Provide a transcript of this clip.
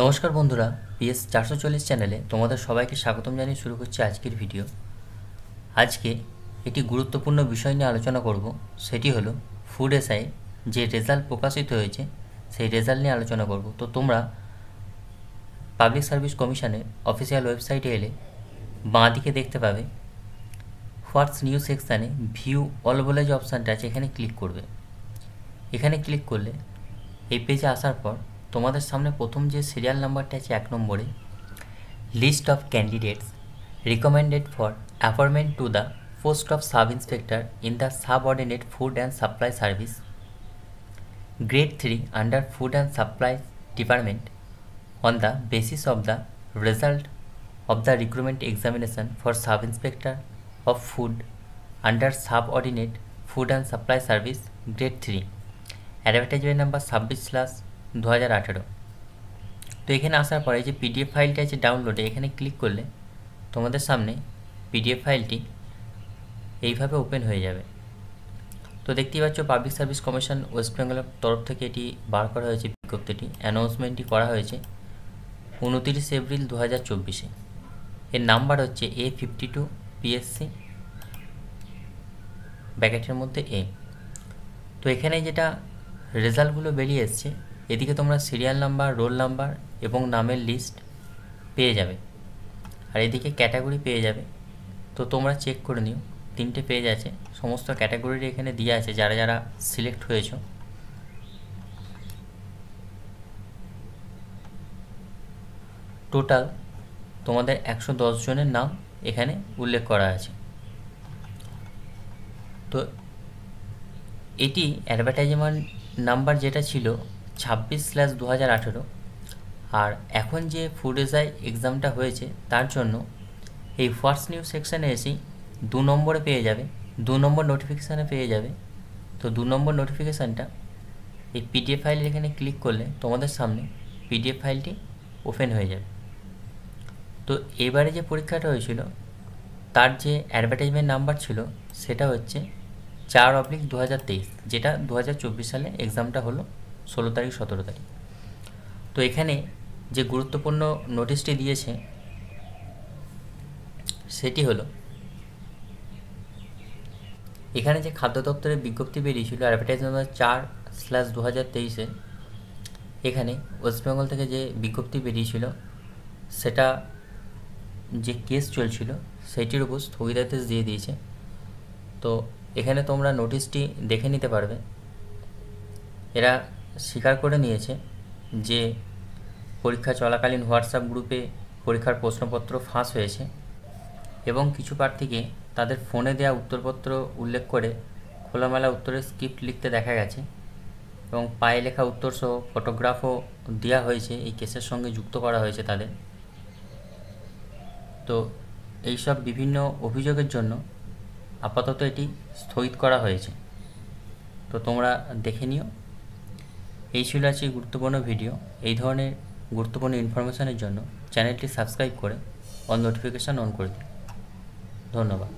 নমস্কার বন্ধুরা, পিএস 440 চ্যানেলে তোমাদের সবাইকে স্বাগতম জানিয়ে শুরু করছি আজকের ভিডিও। আজকে একটি গুরুত্বপূর্ণ বিষয় নিয়ে আলোচনা করব, সেটি হলো ফুড এসআই যে রেজাল্ট প্রকাশিত হয়েছে সেই রেজাল্ট নিয়ে আলোচনা করব। তো তোমরা পাবলিক সার্ভিস কমিশনের অফিসিয়াল ওয়েবসাইটে এলে বাঁ দিকে দেখতে পাবে হোয়াটস নিউ সেকশানে ভিউ অল বলে যে অপশানটা আছে, এখানে ক্লিক করবে। এখানে ক্লিক করলে এই পেজে আসার পর তোমাদের সামনে প্রথম যে সিরিয়াল নাম্বারটা আছে 1 নম্বরে, list of candidates recommended for appointment to the post of sub inspector in the subordinate food and supply service, grade 3 under food and supply department on the basis of the result of the recruitment examination for sub inspector of food under subordinate food and supply service grade 3, advertisement number 26/2018। তো এখানে আসার পরে যে PDF ফাইলটা আছে ডাউনলোডে, এখানে click করলে তোমাদের সামনে পিডিএফ ফাইলটি এইভাবে ওপেন হয়ে যাবে। তো দেখতেই পাচ্ছ পাবলিক সার্ভিস কমিশন ওয়েস্ট বেঙ্গলের তরফ থেকে এটি বার করা হয়েছে, বিজ্ঞপ্তিটি অ্যানাউন্সমেন্টটি করা হয়েছে 29 এপ্রিল 2024। এর নাম্বার হচ্ছে A52 PSC ব্যাকেটের মধ্যে A। তো এখানে যেটা রেজাল্টগুলো বেরিয়ে এসছে, এদিকে তোমরা সিরিয়াল নাম্বার, রোল নাম্বার এবং নামের লিস্ট পেয়ে যাবে, আর এদিকে ক্যাটাগরি পেয়ে যাবে। তো তোমরা চেক করে নিও, 3টে পেজ আছে, সমস্ত ক্যাটাগরির এখানে দেওয়া আছে যারা যারা সিলেক্ট হয়েছো। টোটাল তোমাদের 110 জনের নাম এখানে উল্লেখ করা আছে। তো এটি অ্যাডভার্টাইজমেন্ট নাম্বার যেটা ছিল 26/2018, আর এখন যে ফুড এসআই এক্সামটা হয়েছে তার জন্য এই ফার্স্ট নিউজ সেকশানে এসেই 2 নম্বরে পেয়ে যাবে, 2 নম্বর নোটিফিকেশানে পেয়ে যাবে। তো 2 নম্বর নোটিফিকেশানটা এই পিডিএফ ফাইলের এখানে ক্লিক করলে তোমাদের সামনে পিডিএফ ফাইলটি ওপেন হয়ে যাবে। তো এবারে যে পরীক্ষাটা হয়েছিল তার যে অ্যাডভার্টাইজমেন্ট নাম্বার ছিল সেটা হচ্ছে 4/2023, যেটা 2024 সালে এক্সামটা হলো 16 তারিখ 17 তারিখ। তো এখানে যে গুরুত্বপূর্ণ নোটিশটি দিয়েছে সেটি হলো, এখানে যে খাদ্য দপ্তরের বিজ্ঞপ্তি বেরিয়েছিল অ্যাডভার্টাইজমেন্ট নাম্বার 4/2023, এখানে ওয়েস্ট বেঙ্গল থেকে যে বিজ্ঞপ্তি বেরিয়েছিল সেটা যে কেস চলছিল সেইটির উপর স্থগিতাদেশ দিয়ে দিয়েছে। তো এখানে তোমরা নোটিশটি দেখে নিতে পারবে। এরা স্বীকার করে নিয়েছে যে পরীক্ষা চলাকালীন হোয়াটসঅ্যাপ গ্রুপে পরীক্ষার প্রশ্নপত্র ফাঁস হয়েছে এবং কিছু প্রার্থীকে তাদের ফোনে দেওয়া উত্তরপত্র উল্লেখ করে খোলামেলা উত্তরের স্ক্রিপ্ট লিখতে দেখা গেছে এবং পায়ে লেখা উত্তর সহ ফটোগ্রাফও দেওয়া হয়েছে, এই কেসের সঙ্গে যুক্ত করা হয়েছে তাদের। তো এইসব বিভিন্ন অভিযোগের জন্য আপাতত এটি স্থগিত করা হয়েছে। তো তোমরা দেখে নিও। এই ছিল আজকে গুরুত্বপূর্ণ ভিডিও। এই ধরনের গুরুত্বপূর্ণ ইনফরমেশনের জন্য চ্যানেলটি সাবস্ক্রাইব করে অল নোটিফিকেশান অন করে দিন। ধন্যবাদ।